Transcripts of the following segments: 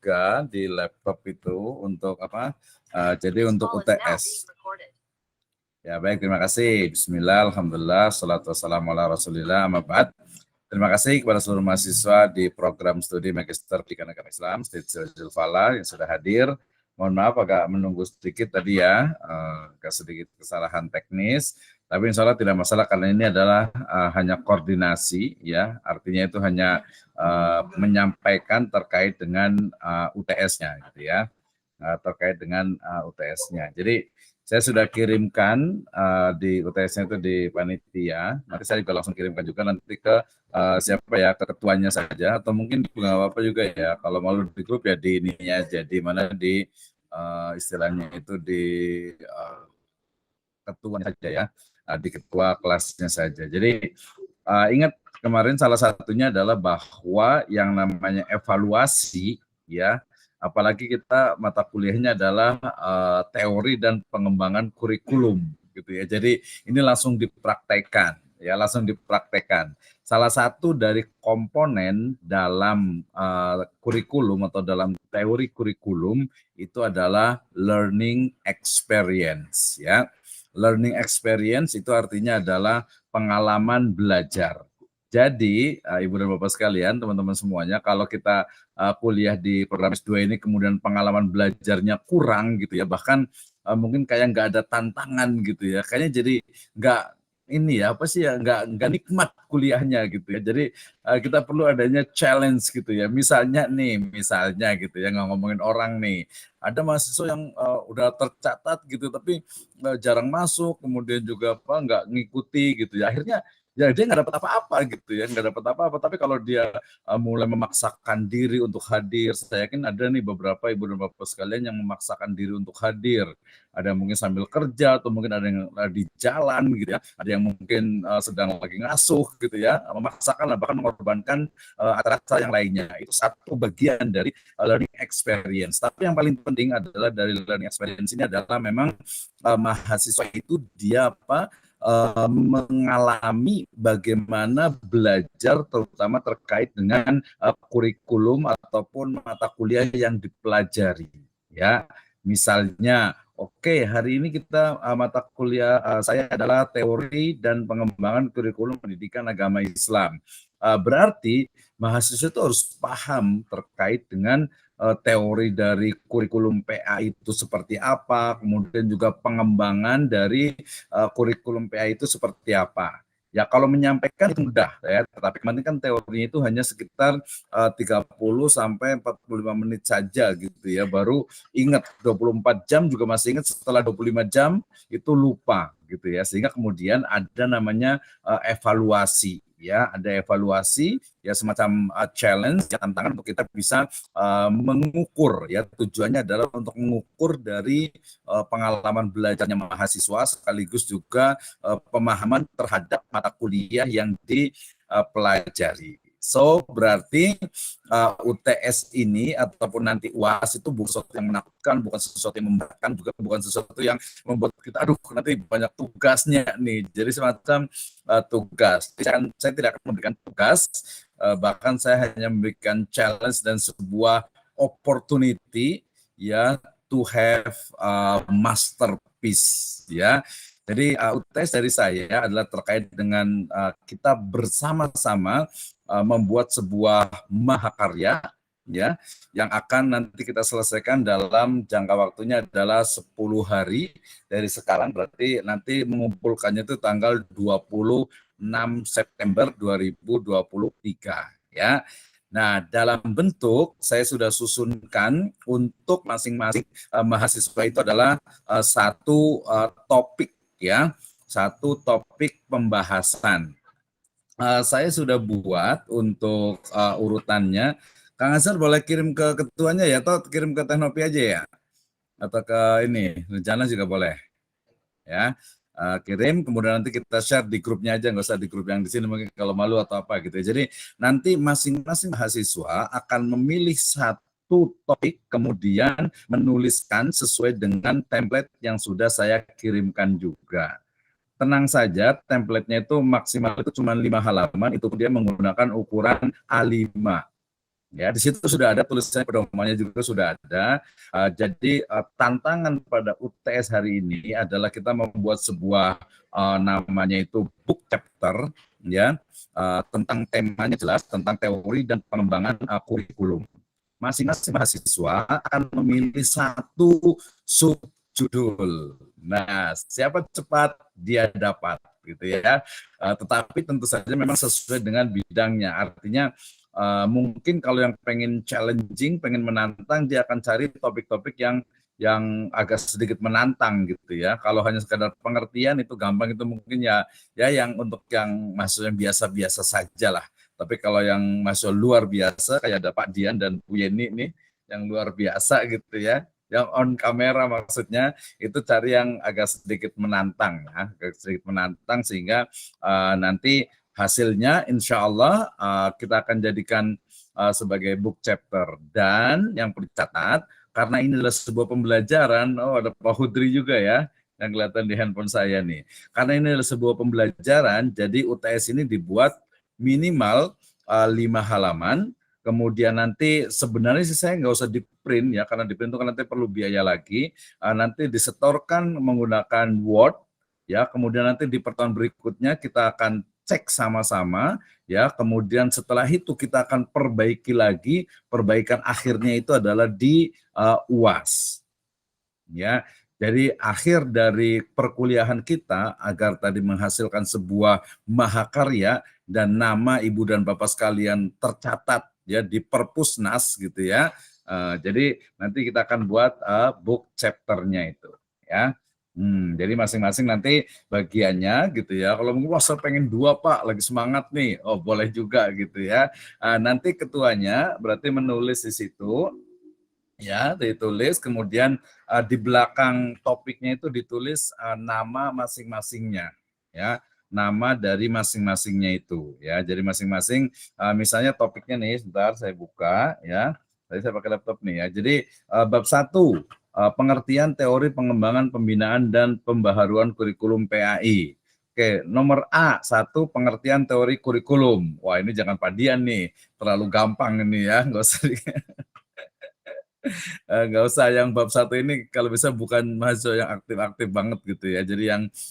juga di laptop itu untuk apa? Jadi untuk UTS. Ya baik, terima kasih. Bismillah, alhamdulillah, salatu wassalamu ala rasulillah, amma ba'd. Terima kasih kepada seluruh mahasiswa di program studi Magister Pendidikan Agama Islam, Sirajul Falah yang sudah hadir. Mohon maaf agak menunggu sedikit tadi ya, agak sedikit kesalahan teknis. Tapi insya Allah tidak masalah karena ini adalah hanya koordinasi ya, artinya itu hanya menyampaikan terkait dengan UTS-nya gitu ya, terkait dengan UTS-nya. Jadi saya sudah kirimkan di UTS-nya itu di panitia. Nanti saya juga langsung kirimkan juga nanti ke siapa ya, ke ketuanya saja atau mungkin nggak apa-apa juga ya. Kalau mau di grup ya di ininya aja, di mana di istilahnya itu di ketuanya saja ya, di ketua kelasnya saja. Jadi ingat kemarin salah satunya adalah bahwa yang namanya evaluasi ya, apalagi kita mata kuliahnya adalah teori dan pengembangan kurikulum gitu ya. Jadi ini langsung dipraktekkan ya, langsung dipraktekkan. Salah satu dari komponen dalam kurikulum atau dalam teori kurikulum itu adalah learning experience ya. Learning experience itu artinya adalah pengalaman belajar. Jadi, Ibu dan Bapak sekalian, teman-teman semuanya, kalau kita kuliah di program S2 ini kemudian pengalaman belajarnya kurang gitu ya, bahkan mungkin kayak nggak ada tantangan gitu ya, kayaknya jadi nggak ini ya apa sih ya nggak nikmat kuliahnya gitu ya. Jadi kita perlu adanya challenge gitu ya. Misalnya gitu ya, nggak ngomongin orang nih, ada mahasiswa yang udah tercatat gitu tapi jarang masuk, kemudian juga apa nggak ngikuti gitu ya. Akhirnya ya dia nggak dapat apa-apa gitu ya, nggak dapat apa-apa. Tapi kalau dia mulai memaksakan diri untuk hadir, saya yakin ada nih beberapa ibu dan bapak sekalian yang memaksakan diri untuk hadir. Ada yang mungkin sambil kerja atau mungkin ada yang di jalan gitu ya, ada yang mungkin sedang lagi ngasuh gitu ya, memaksakan bahkan mengorbankan acara-acara yang lainnya. Itu satu bagian dari learning experience. Tapi yang paling penting adalah dari learning experience ini adalah memang mahasiswa itu dia mengalami bagaimana belajar terutama terkait dengan kurikulum ataupun mata kuliah yang dipelajari ya. Misalnya oke, hari ini kita mata kuliah saya adalah teori dan pengembangan kurikulum pendidikan agama Islam. Berarti mahasiswa itu harus paham terkait dengan teori dari kurikulum PA itu seperti apa, kemudian juga pengembangan dari kurikulum PA itu seperti apa. Ya kalau menyampaikan itu mudah ya, tetapi kemarin kan teorinya itu hanya sekitar 30 sampai 45 menit saja gitu ya, baru ingat 24 jam juga masih ingat, setelah 25 jam itu lupa gitu ya, sehingga kemudian ada namanya evaluasi ya, ada evaluasi ya, semacam challenge ya, tantangan untuk kita bisa mengukur ya, tujuannya adalah untuk mengukur dari pengalaman belajarnya mahasiswa sekaligus juga pemahaman terhadap mata kuliah yang dipelajari. So berarti UTS ini ataupun nanti UAS itu bukan sesuatu yang menakutkan, bukan sesuatu yang memberatkan, juga bukan sesuatu yang membuat kita aduh nanti banyak tugasnya nih. Jadi semacam tugas. Saya tidak akan memberikan tugas, bahkan saya hanya memberikan challenge dan sebuah opportunity ya, to have masterpiece ya. Jadi UTS dari saya adalah terkait dengan kita bersama-sama membuat sebuah mahakarya ya, yang akan nanti kita selesaikan dalam jangka waktunya adalah 10 hari dari sekarang, berarti nanti mengumpulkannya itu tanggal 26 September 2023 ya. Nah, dalam bentuk saya sudah susunkan untuk masing-masing mahasiswa itu adalah satu topik ya, satu topik pembahasan. Saya sudah buat untuk urutannya. Kang Azhar boleh kirim ke ketuanya ya, atau kirim ke Teknopi aja ya, atau ke ini rencana juga boleh ya. Kirim, kemudian nanti kita share di grupnya aja, nggak usah di grup yang di sini mungkin kalau malu atau apa gitu. Jadi nanti masing-masing mahasiswa akan memilih satu topik, kemudian menuliskan sesuai dengan template yang sudah saya kirimkan juga. Tenang saja, template-nya itu maksimal itu cuma 5 halaman, itu dia menggunakan ukuran A5 Ya, di situ sudah ada tulisan pedomannya juga sudah ada. Jadi tantangan pada UTS hari ini adalah kita membuat sebuah namanya itu book chapter, ya, tentang temanya jelas, tentang teori dan pengembangan kurikulum. Masing-masing mahasiswa akan memilih satu subjudul. Nah, siapa cepat dia dapat, gitu ya. Tetapi tentu saja memang sesuai dengan bidangnya. Artinya mungkin kalau yang pengen challenging, pengen menantang, dia akan cari topik-topik yang agak sedikit menantang gitu ya. Kalau hanya sekadar pengertian itu gampang, itu mungkin ya yang untuk yang mahasiswa yang biasa-biasa saja lah. Tapi kalau yang masuk luar biasa kayak ada Pak Dian dan Bu Yeni nih yang luar biasa gitu ya, yang on kamera maksudnya, itu cari yang agak sedikit menantang ya, agak sedikit menantang sehingga nanti hasilnya insya Allah kita akan jadikan sebagai book chapter. Dan yang perlu dicatat, karena ini adalah sebuah pembelajaran, ada Pak Hudri juga ya yang kelihatan di handphone saya nih. Karena ini adalah sebuah pembelajaran, jadi UTS ini dibuat minimal 5 halaman, kemudian nanti sebenarnya sih saya nggak usah di print ya, karena di print itu kan nanti perlu biaya lagi, nanti disetorkan menggunakan Word, ya, kemudian nanti di pertemuan berikutnya kita akan cek sama-sama, ya, kemudian setelah itu kita akan perbaiki lagi, perbaikan akhirnya itu adalah di UAS. Ya, jadi akhir dari perkuliahan kita agar tadi menghasilkan sebuah mahakarya dan nama ibu dan bapak sekalian tercatat ya di Perpusnas gitu ya. Jadi nanti kita akan buat book chapternya itu ya. Jadi masing-masing nanti bagiannya gitu ya. Kalau mungkin wah saya pengen 2 Pak, lagi semangat nih, oh boleh juga gitu ya. Nanti ketuanya berarti menulis di situ. Ya, ditulis, kemudian di belakang topiknya itu ditulis nama masing-masingnya, ya, nama dari masing-masingnya itu, ya. Jadi masing-masing, misalnya topiknya nih, sebentar saya buka, ya. Tadi saya pakai laptop nih ya. Jadi bab 1, pengertian teori pengembangan pembinaan dan pembaharuan kurikulum PAI. Oke, nomor A1, pengertian teori kurikulum. Wah, ini jangan padian nih, terlalu gampang ini ya, nggak usah. Nggak usah yang bab 1 ini kalau bisa bukan mahasiswa yang aktif-aktif banget gitu ya. Jadi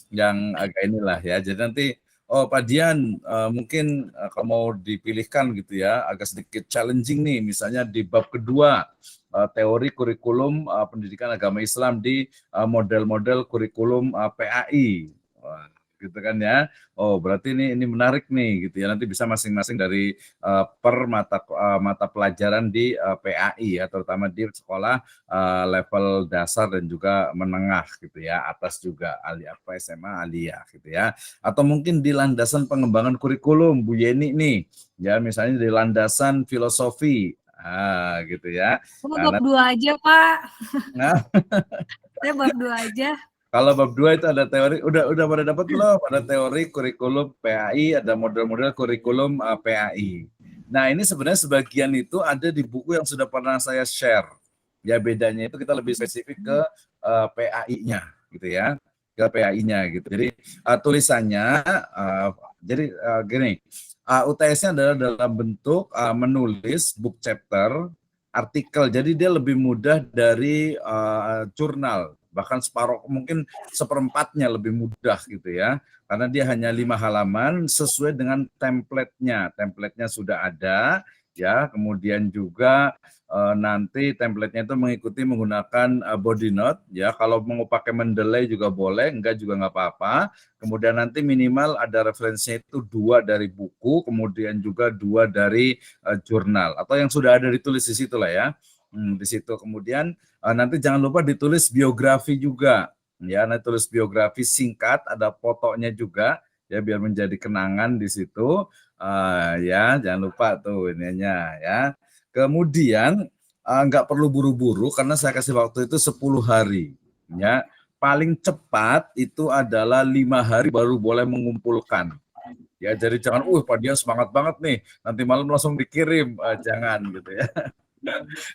yang agak inilah ya. Jadi nanti Pak Dian mungkin kalau mau dipilihkan gitu ya agak sedikit challenging nih misalnya di bab kedua teori kurikulum pendidikan agama Islam di model-model kurikulum PAI. Wah, gitu kan ya. Oh, berarti ini menarik nih gitu ya. Nanti bisa masing-masing dari per mata pelajaran di PAI ya, terutama di sekolah level dasar dan juga menengah gitu ya, atas juga SMA Alia gitu ya. Atau mungkin di landasan pengembangan kurikulum Bu Yeni nih, ya misalnya di landasan filosofi, gitu ya. Oh, bab 2 aja, Pak. Nah, Saya bab 2 aja. kalau bab 2 itu ada teori, udah pada dapat belum? Ada teori kurikulum PAI, ada model-model kurikulum PAI. Nah, ini sebenarnya sebagian itu ada di buku yang sudah pernah saya share. Ya bedanya itu kita lebih spesifik ke PAI-nya gitu ya. Ke PAI-nya gitu. Jadi tulisannya jadi gini, UTS-nya adalah dalam bentuk menulis book chapter artikel. Jadi dia lebih mudah dari jurnal, bahkan separuh mungkin seperempatnya lebih mudah gitu ya, karena dia hanya 5 halaman sesuai dengan template-nya sudah ada ya. Kemudian juga nanti template-nya itu mengikuti menggunakan body note ya. Kalau mau pakai mendeley juga boleh, enggak juga nggak apa-apa. Kemudian nanti minimal ada referensinya itu 2 dari buku, kemudian juga 2 dari jurnal atau yang sudah ada ditulis di situ lah ya. Di situ kemudian nanti jangan lupa ditulis biografi juga ya. Nanti tulis biografi singkat, ada fotonya juga ya biar menjadi kenangan di situ. Ya jangan lupa tuh ininya ya. Kemudian nggak perlu buru-buru karena saya kasih waktu itu 10 hari ya. Paling cepat itu adalah 5 hari baru boleh mengumpulkan. Ya, jadi jangan, Pak dia semangat banget nih, nanti malam langsung dikirim, jangan gitu ya.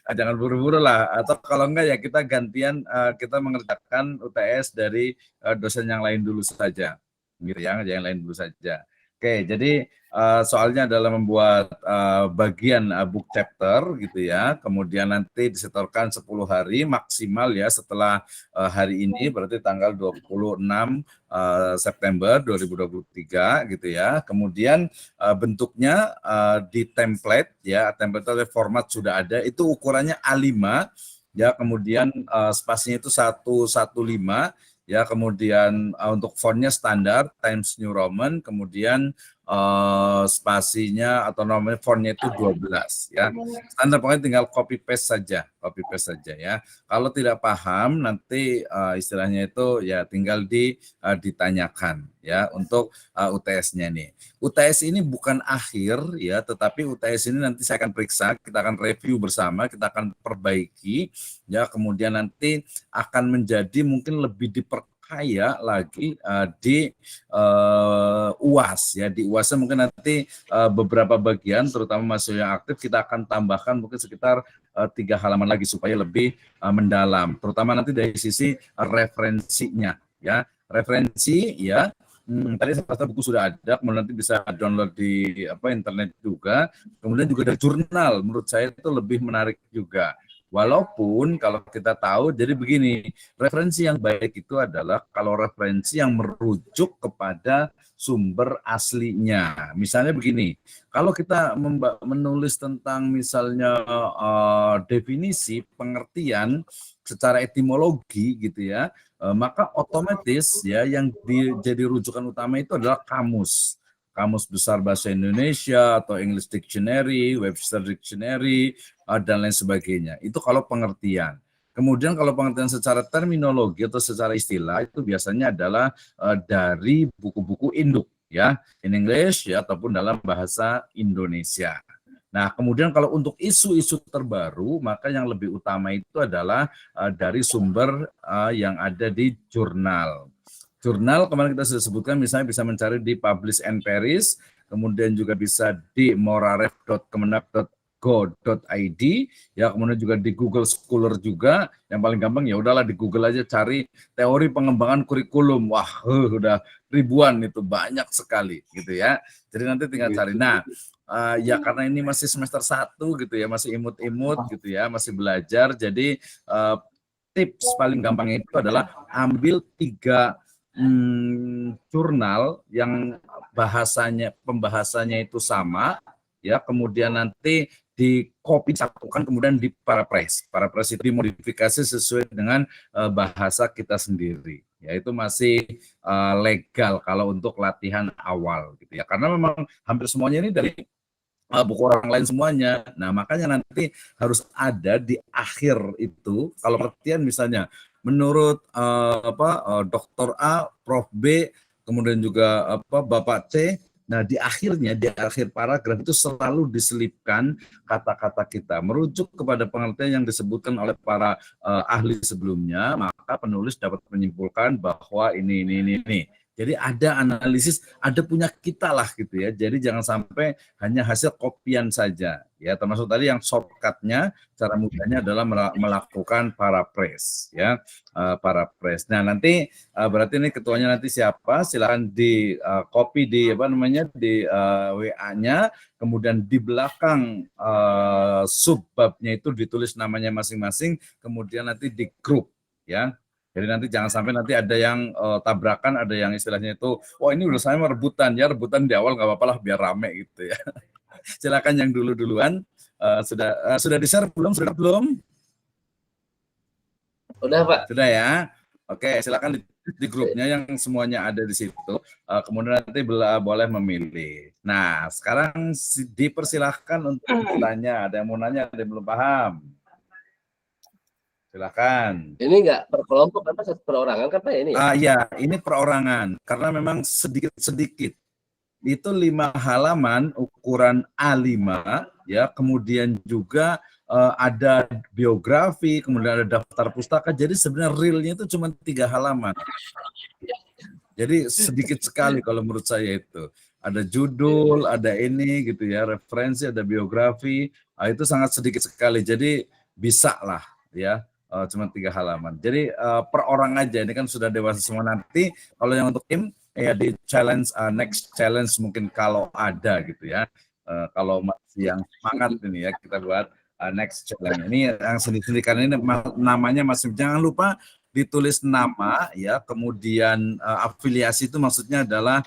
Jangan buru-buru lah, atau kalau enggak ya kita gantian, kita mengerjakan UTS dari dosen yang lain dulu saja, gitu ya, yang lain dulu saja. Oke, jadi soalnya adalah membuat bagian book chapter gitu ya, kemudian nanti disetorkan 10 hari maksimal ya setelah hari ini, berarti tanggal 26 September 2023 gitu ya. Kemudian bentuknya di template ya, template atau format sudah ada, itu ukurannya A5 ya, kemudian spasinya itu 115 ya, kemudian untuk fontnya standar Times New Roman, kemudian spasinya atau namanya fontnya itu 12 ya. Standar, pokoknya tinggal copy paste saja ya. Kalau tidak paham nanti istilahnya itu ya tinggal ditanyakan ya untuk UTS-nya nih. UTS ini bukan akhir ya, tetapi UTS ini nanti saya akan periksa, kita akan review bersama, kita akan perbaiki ya, kemudian nanti akan menjadi mungkin lebih diperkaya lagi di UAS ya. Di UAS mungkin nanti beberapa bagian terutama mahasiswa yang aktif kita akan tambahkan mungkin sekitar 3 halaman lagi supaya lebih mendalam, terutama nanti dari sisi referensinya ya. Referensi ya, tadi saya kata buku sudah ada, kemudian nanti bisa download di internet juga. Kemudian juga ada jurnal, menurut saya itu lebih menarik juga. Walaupun kalau kita tahu, jadi begini, referensi yang baik itu adalah kalau referensi yang merujuk kepada sumber aslinya. Misalnya begini, kalau kita menulis tentang misalnya definisi, pengertian secara etimologi gitu ya, maka otomatis ya yang jadi rujukan utama itu adalah kamus. Kamus Besar Bahasa Indonesia atau English Dictionary, Webster Dictionary, dan lain sebagainya. Itu kalau pengertian. Kemudian kalau pengertian secara terminologi atau secara istilah itu biasanya adalah dari buku-buku induk ya, in English ya, ataupun dalam bahasa Indonesia. Nah, kemudian kalau untuk isu-isu terbaru, maka yang lebih utama itu adalah dari sumber yang ada di jurnal. Jurnal kemarin kita sudah sebutkan, misalnya bisa mencari di Publish and Paris, kemudian juga bisa di moraref.kemenag.go.id, ya, kemudian juga di Google Scholar juga. Yang paling gampang ya udahlah di Google aja cari teori pengembangan kurikulum. Wah, udah ribuan, itu banyak sekali gitu ya. Jadi nanti tinggal cari. Nah, ya karena ini masih semester 1 gitu ya, masih imut-imut gitu ya, masih belajar. Jadi tips paling gampang itu adalah ambil 3 jurnal yang pembahasannya itu sama ya, kemudian nanti di copy satukan, kemudian di paraphrase. Paraphrase itu dimodifikasi sesuai dengan bahasa kita sendiri. Ya, itu masih legal kalau untuk latihan awal gitu ya. Karena memang hampir semuanya ini dari buku orang lain semuanya. Nah, makanya nanti harus ada di akhir itu, kalau pengertian misalnya menurut Dr. A, Prof B, kemudian juga Bapak C. Nah, di akhirnya, di akhir paragraf itu selalu diselipkan kata-kata kita merujuk kepada pengertian yang disebutkan oleh para ahli sebelumnya, maka penulis dapat menyimpulkan bahwa ini. Jadi ada analisis, ada punya kita lah gitu ya. Jadi jangan sampai hanya hasil kopian saja ya. Termasuk tadi yang shortcutnya, cara mudahnya adalah melakukan paraphrase ya, paraphrase. Nah nanti berarti ini ketuanya nanti siapa? Silakan di copy di di WA-nya, kemudian di belakang subbabnya itu ditulis namanya masing-masing, kemudian nanti di grup ya. Jadi nanti jangan sampai nanti ada yang tabrakan, ada yang istilahnya itu, oh ini udah saya rebutan ya, rebutan di awal nggak apa-apa lah biar rame gitu ya. Silakan yang duluan. Sudah di-share belum? Sudah belum? Sudah Pak. Sudah ya. Oke, silakan di grupnya yang semuanya ada di situ. Kemudian nanti boleh memilih. Nah, sekarang dipersilahkan untuk bertanya. Ada yang mau nanya, ada yang belum paham? Silakan. Ini enggak per kelompok apa perorangan kan Pak ini? Ya, ini perorangan karena memang sedikit. Itu 5 halaman ukuran A5 ya, kemudian juga ada biografi, kemudian ada daftar pustaka. Jadi sebenarnya realnya itu cuma 3 halaman. Jadi sedikit sekali kalau menurut saya itu. Ada judul, ada ini gitu ya, referensi, ada biografi. Itu sangat sedikit sekali. Jadi bisa lah ya. Cuma 3 halaman. Jadi per orang aja, ini kan sudah dewasa semua. Nanti kalau yang untuk tim ya di challenge next challenge mungkin kalau ada gitu ya. Kalau masih yang semangat ini ya kita buat next challenge. Ini yang sendiri-sendiri ini namanya masih jangan lupa ditulis nama ya, kemudian afiliasi itu maksudnya adalah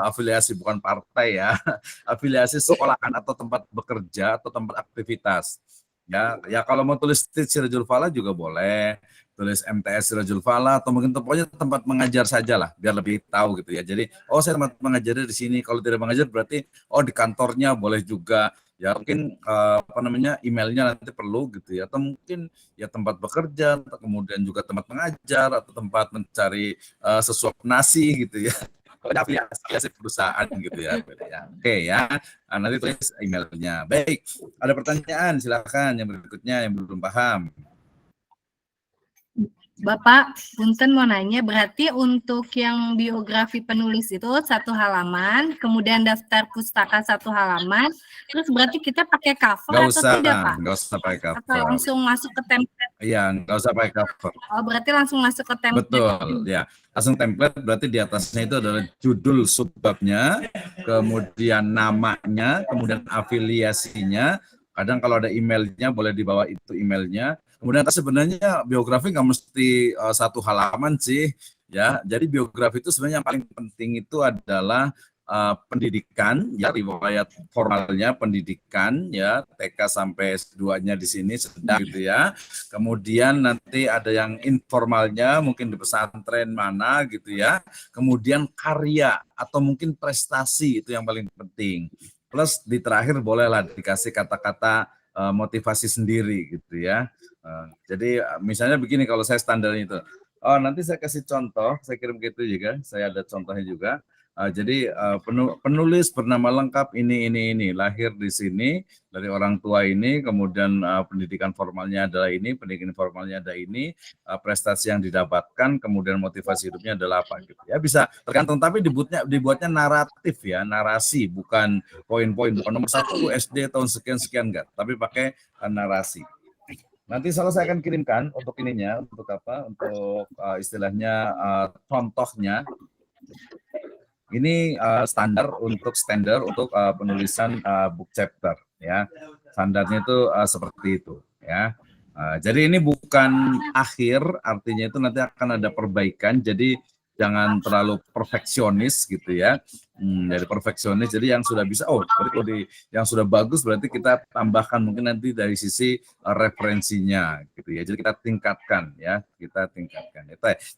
afiliasi bukan partai ya, afiliasi sekolahan atau tempat bekerja atau tempat aktivitas. Ya kalau mau tulis Sirajul Falah juga boleh, tulis MTS Sirajul Falah atau mungkin pokoknya tempat mengajar saja lah biar lebih tahu gitu ya. Jadi saya tempat mengajarnya di sini, kalau tidak mengajar berarti di kantornya boleh juga. Ya mungkin emailnya nanti perlu gitu ya, atau mungkin ya tempat bekerja, atau kemudian juga tempat mengajar atau tempat mencari sesuap nasi gitu ya. Kalau afiliasi perusahaan gitu ya. Oke ya, nanti tulis emailnya. Baik, ada pertanyaan silakan yang berikutnya yang belum paham. Bapak, punten mau nanya, berarti untuk yang biografi penulis itu 1 halaman, kemudian daftar pustaka 1 halaman, terus berarti kita pakai cover atau tidak, Pak? Nggak usah pakai cover. Atau langsung masuk ke template? Iya, nggak usah pakai cover. Oh, berarti langsung masuk ke template. Betul, ya. Langsung template berarti di atasnya itu adalah judul subbabnya, kemudian namanya, kemudian afiliasinya. Kadang kalau ada emailnya boleh dibawa itu emailnya. Kemudian sebenarnya biografi nggak mesti 1 halaman sih, ya. Jadi biografi itu sebenarnya yang paling penting itu adalah pendidikan, ya, riwayat formalnya pendidikan, ya, TK sampai S2-nya di sini sedang gitu ya. Kemudian nanti ada yang informalnya, mungkin di pesantren mana gitu ya. Kemudian karya atau mungkin prestasi itu yang paling penting. Plus di terakhir bolehlah dikasih kata-kata motivasi sendiri gitu ya. Jadi misalnya begini kalau saya standarnya itu, nanti saya kasih contoh, saya kirim gitu juga, saya ada contohnya juga. Jadi penulis bernama lengkap ini, lahir di sini, dari orang tua ini, kemudian pendidikan formalnya adalah ini, pendidikan formalnya ada ini, prestasi yang didapatkan, kemudian motivasi hidupnya adalah apa gitu. Ya bisa tergantung, tapi dibuatnya naratif ya, narasi, bukan poin-poin, bukan nomor 1 SD tahun sekian-sekian enggak, tapi pakai narasi. Nanti saya akan kirimkan untuk ininya, untuk apa? Untuk istilahnya contohnya. Ini standar untuk penulisan book chapter ya. Standarnya itu seperti itu ya. Jadi ini bukan akhir, artinya itu nanti akan ada perbaikan. Jadi jangan terlalu perfeksionis gitu ya. Dari perfeksionis, jadi yang sudah bisa, berarti kalau yang sudah bagus berarti kita tambahkan mungkin nanti dari sisi referensinya gitu ya. Jadi kita tingkatkan ya,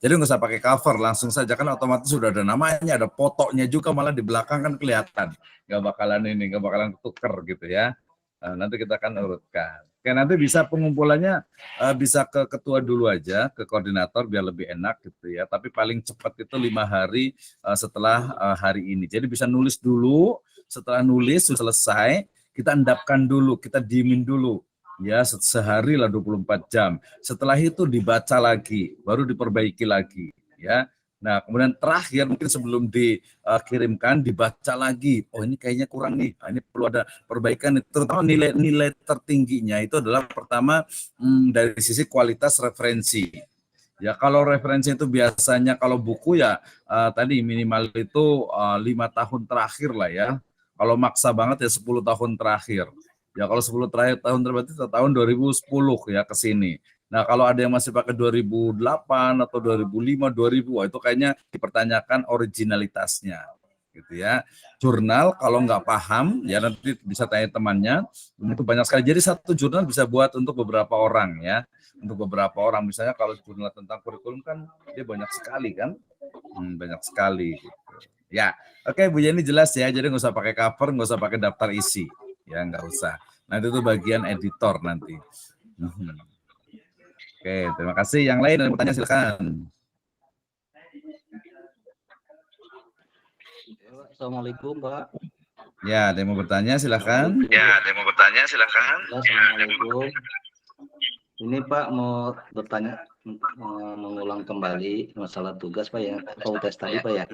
Jadi nggak usah pakai cover, langsung saja kan otomatis sudah ada namanya, ada fotonya juga, malah di belakang kan kelihatan. Nggak bakalan tuker gitu ya. Nanti kita akan urutkan. Oke, nanti bisa pengumpulannya bisa ke ketua dulu aja, ke koordinator biar lebih enak gitu ya. Tapi paling cepat itu 5 hari setelah hari ini. Jadi bisa nulis dulu, setelah nulis selesai, kita endapkan dulu, kita diemin dulu. Ya, sehari lah 24 jam. Setelah itu dibaca lagi, baru diperbaiki lagi ya. Nah, kemudian terakhir mungkin sebelum dikirimkan dibaca lagi. Ini kayaknya kurang nih. Ini perlu ada perbaikan. Terutama nilai tertingginya itu adalah pertama dari sisi kualitas referensi. Ya kalau referensi itu biasanya kalau buku ya tadi minimal itu 5 tahun terakhir lah ya. Kalau maksa banget ya 10 tahun terakhir. Ya kalau 10 tahun berarti tahun 2010 ya ke sini. Nah, kalau ada yang masih pakai 2008 atau 2005, 2000, itu kayaknya dipertanyakan originalitasnya, gitu ya. Jurnal kalau nggak paham, ya nanti bisa tanya temannya. Itu banyak sekali. Jadi satu jurnal bisa buat untuk beberapa orang ya. Untuk beberapa orang, misalnya kalau jurnal tentang kurikulum kan dia banyak sekali kan, banyak sekali. Gitu. Ya, oke Bu Yeni jelas ya. Jadi nggak usah pakai cover, nggak usah pakai daftar isi, ya nggak usah. Nanti itu bagian editor nanti. Oke, terima kasih. Yang lain yang bertanya silakan. Assalamualaikum, Pak. Ya, ada yang mau bertanya silakan. Assalamualaikum. Ini Pak mau bertanya, mengulang kembali masalah tugas Pak ya, atau tes tadi Pak ya.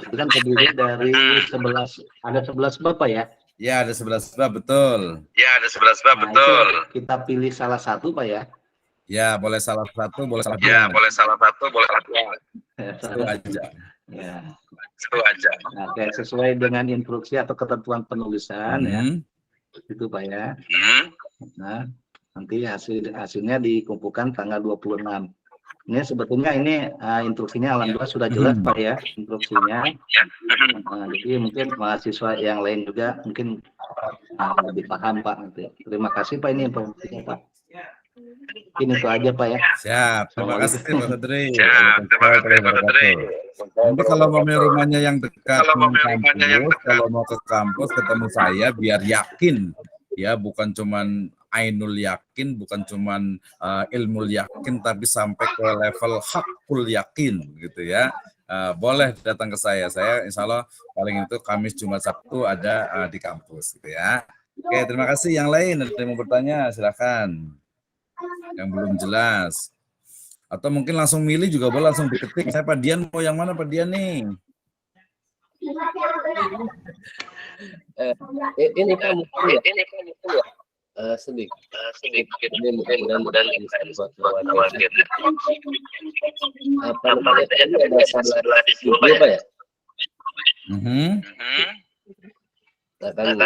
Itu kan terdiri dari 11, ada 11 bab Pak ya? Ya, ada 11 bab, betul. Betul. Kita pilih salah satu Pak ya. Ya, boleh salah satu, boleh salah dua. Satu aja. Ya. Seru aja. Nah, kayak sesuai dengan instruksi atau ketentuan penulisan ya. Itu Pak ya. Nah, nanti hasilnya dikumpulkan tanggal 26. Ini sebetulnya instruksinya alhamdulillah sudah jelas Pak ya, instruksinya. Nah, jadi mungkin mahasiswa yang lain juga mungkin lebih paham Pak nanti. Terima kasih Pak ini informasinya Pak. Ini itu aja Pak ya. Siap, terima kasih Pak Fadri. Terima kasih Pak Fadri. Nanti kalau mau rumahnya yang dekat kampus, kalau mau ke kampus ketemu saya biar yakin ya, bukan cuman ainul yakin, bukan cuman ilmu yakin, tapi sampai ke level hakul yakin gitu ya. Boleh datang ke saya insya Allah paling itu Kamis, Jumat, Sabtu ada di kampus gitu ya. Oke, terima kasih. Yang lain ada yang mau bertanya silakan. Yang belum jelas atau mungkin langsung milih juga boleh, langsung diketik. Saya Pak Dian, mau yang mana Pak Dian nih? Ini kan sedikit ini mudah-mudahan bisa dibuat khawatir. Apa namanya ada salah di situ Pak ya? Nah, kan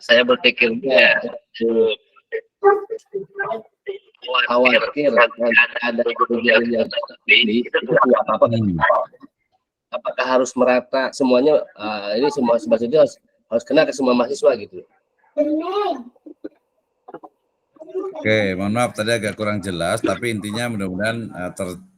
saya berpikirnya khawatir ada kerugian yang lebih itu apa? Apakah harus merata semuanya? Ini semua itu harus kena ke semua mahasiswa gitu. Oke, mohon maaf tadi agak kurang jelas, tapi intinya mudah-mudahan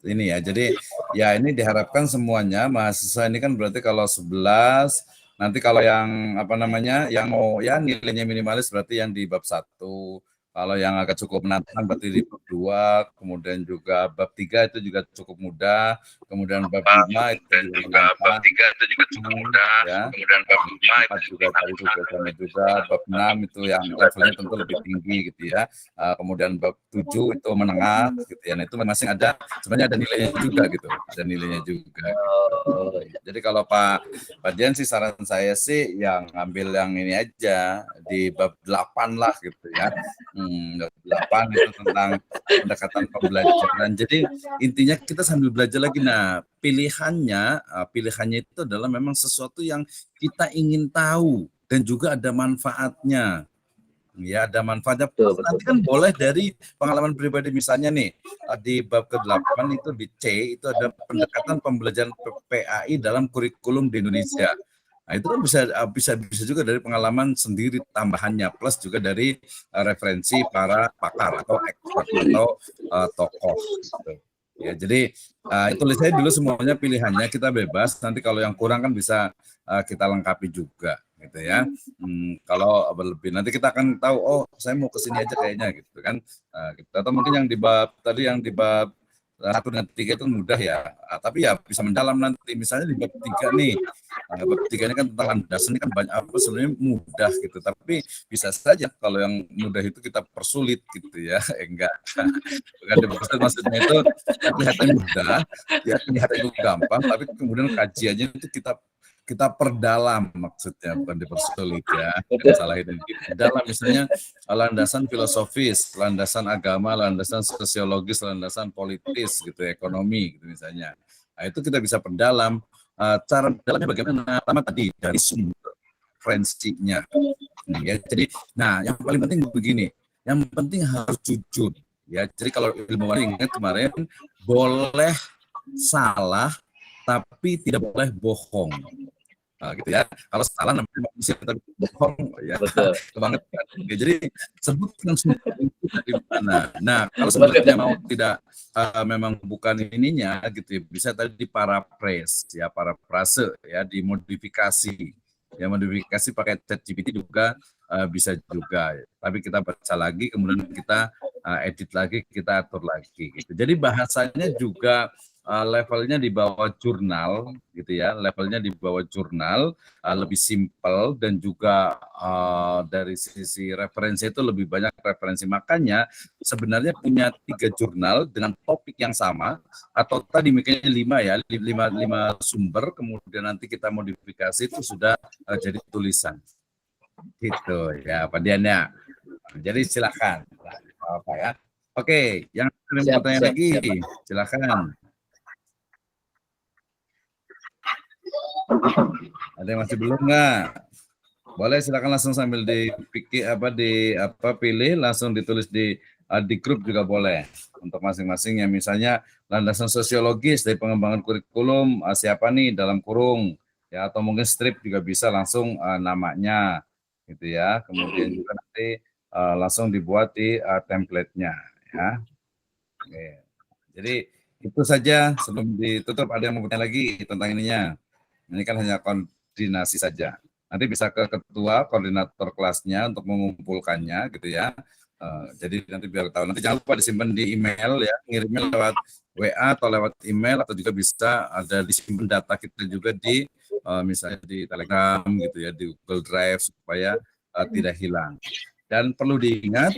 ini ya. Jadi ya ini diharapkan semuanya mahasiswa ini kan berarti kalau 11 nanti kalau yang apa namanya yang mau ya nilainya minimalis berarti yang di bab 1. Kalau yang agak cukup menantang berarti di bab 2, kemudian juga bab 3 itu juga cukup mudah, kemudian bab 5 itu juga bab 3 itu juga cukup mudah, ya. Kemudian bab 5 itu juga tadi sama juga, bab 6 itu yang levelnya tentu lebih tinggi gitu ya. Kemudian bab 7 itu menengah gitu ya. Nah, itu masing ada sebenarnya ada nilainya juga gitu. Ada nilainya juga. Jadi kalau Pak Dian sih saran saya sih yang ngambil yang ini aja di bab 8 lah gitu ya. 8 itu tentang pendekatan pembelajaran. Jadi intinya kita sambil belajar lagi. Nah, pilihannya itu adalah memang sesuatu yang kita ingin tahu dan juga ada manfaatnya. Ya, ada manfaatnya. Nanti kan boleh dari pengalaman pribadi, misalnya nih di bab ke-8 itu di C itu ada pendekatan pembelajaran PAI dalam kurikulum di Indonesia. Nah, itu kan bisa juga dari pengalaman sendiri tambahannya, plus juga dari referensi para pakar atau expert atau tokoh. Gitu. Ya, jadi tulis saya dulu semuanya pilihannya, kita bebas. Nanti kalau yang kurang kan bisa kita lengkapi juga, gitu ya. Kalau berlebih, nanti kita akan tahu. Oh, saya mau kesini aja kayaknya, gitu kan. Atau mungkin yang di bab tadi yang di bab 1 dengan 3 itu mudah ya, tapi ya bisa mendalam nanti. Misalnya di bab 3 nih, bab 3 ini kan tentang landasan, ini kan banyak apa sebenarnya mudah gitu, tapi bisa saja kalau yang mudah itu kita persulit gitu ya. Enggak, bukan dipersulit, maksudnya itu kelihatan mudah, ya kelihatan itu gampang, tapi kemudian kajiannya itu kita perdalam, maksudnya bukan dipersulit ya, jangan salahin ini. Dalam misalnya landasan filosofis, landasan agama, landasan sosiologis, landasan politis gitu, ekonomi gitu misalnya. Nah, itu kita bisa perdalam. Cara dalamnya bagaimana? Pertama tadi dari sumber referensinya. Ya, jadi, nah yang paling penting begini, yang penting harus jujur. Ya, jadi kalau ilmuwan ingat kemarin boleh salah, tapi tidak boleh bohong. Gitu ya. Kalau salah namanya manusia tapi bohong ya. Banget kan. Ya, jadi sebutkan sumber itu dari mana. Nah, kalau sebenarnya mau tidak memang bukan ininya gitu ya, bisa tadi diparaphrase ya, parafrase ya, dimodifikasi. Ya, modifikasi pakai ChatGPT juga bisa juga. Tapi kita baca lagi, kemudian kita edit lagi, kita atur lagi gitu. Jadi bahasanya juga levelnya di bawah jurnal gitu ya, levelnya di bawah jurnal, lebih simpel, dan juga dari sisi referensi itu lebih banyak referensi. Makanya sebenarnya punya 3 jurnal dengan topik yang sama, atau tadi mikirnya 5 ya, 5 sumber, kemudian nanti kita modifikasi itu sudah jadi tulisan gitu ya Pak Dian ya. Jadi silakan apa ya. Oke, yang bertanya lagi silakan. Ada yang masih belum nggak? Boleh, silakan langsung sambil dipikir pilih, langsung ditulis di grup juga boleh untuk masing-masing ya. Misalnya landasan sosiologis dari pengembangan kurikulum siapa nih dalam kurung ya, atau mungkin strip juga bisa langsung namanya gitu ya. Kemudian juga nanti langsung dibuat di template-nya ya. Oke. Jadi itu saja, sebelum ditutup ada yang mau bertanya lagi tentang ininya. Ini kan hanya koordinasi saja. Nanti bisa ke ketua koordinator kelasnya untuk mengumpulkannya gitu ya. Jadi nanti biar tahu. Nanti jangan lupa disimpan di email ya, ngirimnya lewat WA atau lewat email, atau juga bisa ada disimpan data kita juga di misalnya di Telegram gitu ya, di Google Drive supaya tidak hilang. Dan perlu diingat,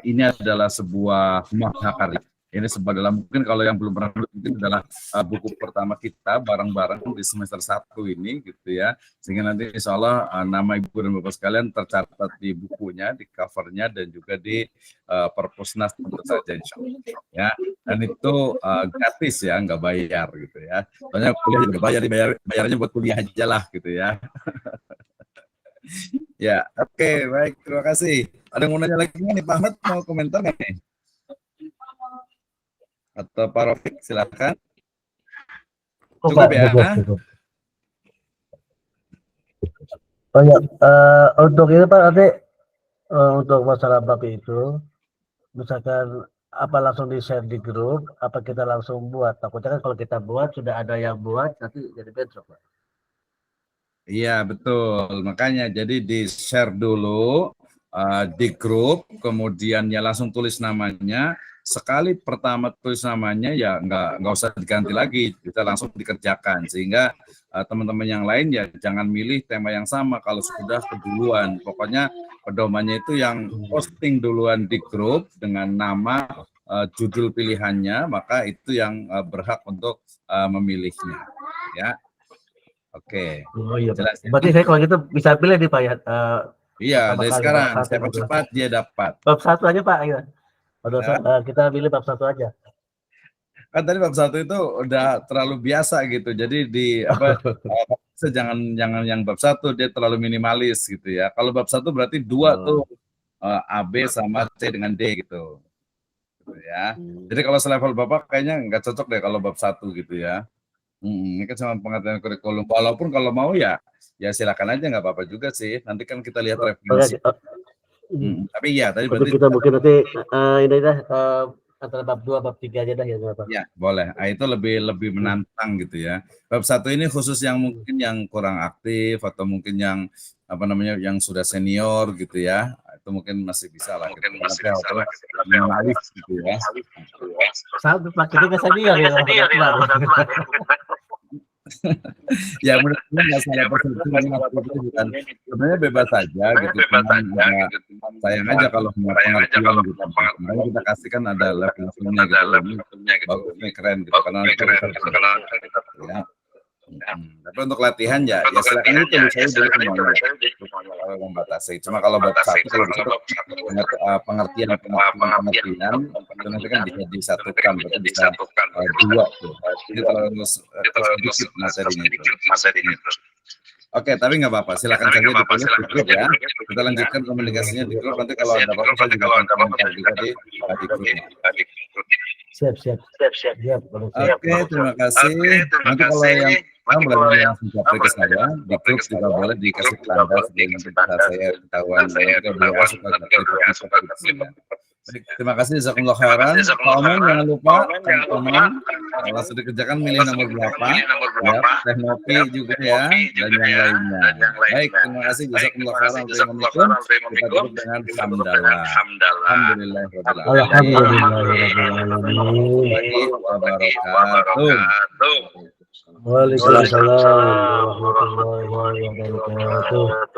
ini adalah sebuah mahakarya. Ini sebuah dalam, mungkin kalau yang belum pernah mungkin adalah buku pertama kita bareng-bareng di semester 1 ini gitu ya. Sehingga nanti insya Allah nama Ibu dan Bapak sekalian tercatat di bukunya, di covernya, dan juga di perpusnas tentu saja insya Allah. Ya, dan itu gratis ya, nggak bayar gitu ya. Soalnya kuliah juga bayar, bayarnya buat kuliah aja lah gitu ya. Ya, oke, baik, terima kasih. Ada yang mau nanya lagi nih, Pak Ahmad mau komentar nggak nih? Atau Pak Rofik, silakan. Cukup ya. Cukup. Oh ya, untuk itu Pak, nanti untuk masalah bab itu, misalkan apa langsung di-share di grup, apa kita langsung buat? Takutnya kan kalau kita buat, sudah ada yang buat, nanti jadi bentrok Pak. Iya, betul. Makanya jadi di-share dulu di grup, kemudian ya langsung tulis namanya. Sekali pertama tulis namanya ya nggak usah diganti lagi, kita langsung dikerjakan. Sehingga teman-teman yang lain ya jangan milih tema yang sama kalau sudah keduluan. Pokoknya pedomannya itu yang posting duluan di grup dengan nama judul pilihannya, maka itu yang berhak untuk memilihnya. Ya. Oke. Oh iya Pak. Jelas ya? Berarti saya kalau gitu bisa pilih nih Pak ya. Iya, Pertama dari kali sekarang bab 1 siapa gitu. cepat dia dapat. Bab 1 aja Pak. Ya. Ya. Kita pilih bab 1 aja. Kan tadi bab 1 itu udah terlalu biasa gitu. Jadi jangan yang bab 1 dia terlalu minimalis gitu ya. Kalau bab 1 berarti 2 tuh A, B sama C dengan D gitu. Gitu ya. Jadi kalau selevel Bapak kayaknya nggak cocok deh kalau bab 1 gitu ya. Ini kan cuma pengertian kurikulum. Walaupun kalau mau ya silakan aja, nggak apa-apa juga sih. Nanti kan kita lihat referensi. Tapi ya tadi berarti kita mungkin nanti ini dah antara bab 2 bab 3 aja dah ya Pak. Ya, boleh. Itu lebih menantang gitu ya. Bab 1 ini khusus yang mungkin yang kurang aktif atau mungkin yang yang sudah senior gitu ya. Itu mungkin masih bisa lah. Mungkin masih bisa lah. Minimalis gitu ya. Sampai Pak kita ke senior ya. Ya mudah-mudahan nggak salah persepsi itu bukan, sebenarnya bebas saja gitu, sayang aja kalau mau pengertian gitu. Makanya kita kasihkan ada level-levelnya gitu, bagus nih, keren gitu, karena ya. Tapi untuk latihan ya silakan itu saya dulu semuanya kalau membatasi. Cuma kalau bab 1 kalau pengertian itu nanti kan bisa disatukan, berarti bisa 2 tuh. Jadi terlalu sedikit materinya itu. Oke, tapi nggak apa-apa. Silakan saja ditulis di grup ya. Kita lanjutkan komunikasinya di grup. Nanti kalau ada apa-apa saya juga akan komentar juga di grupnya. Siap. Oke, terima kasih. Nanti kalau yang boleh langsung japri ke saya, di grup juga boleh dikasih tanda supaya nanti bisa saya ketahuan. Nanti kalau dia suka japri. Baik, terima kasih. Jazakumullah khairan. Pak Oman jangan lupa, kalau sudah dikerjakan milih nomor berapa, ya, teh ngopi juga ya, dan yang lainnya. Baik, terima kasih. Jazakumullah khairan. Kita tutup dengan hamdalah. Alhamdulillah. Waalaikumsalam warahmatullahi wabarakatuh.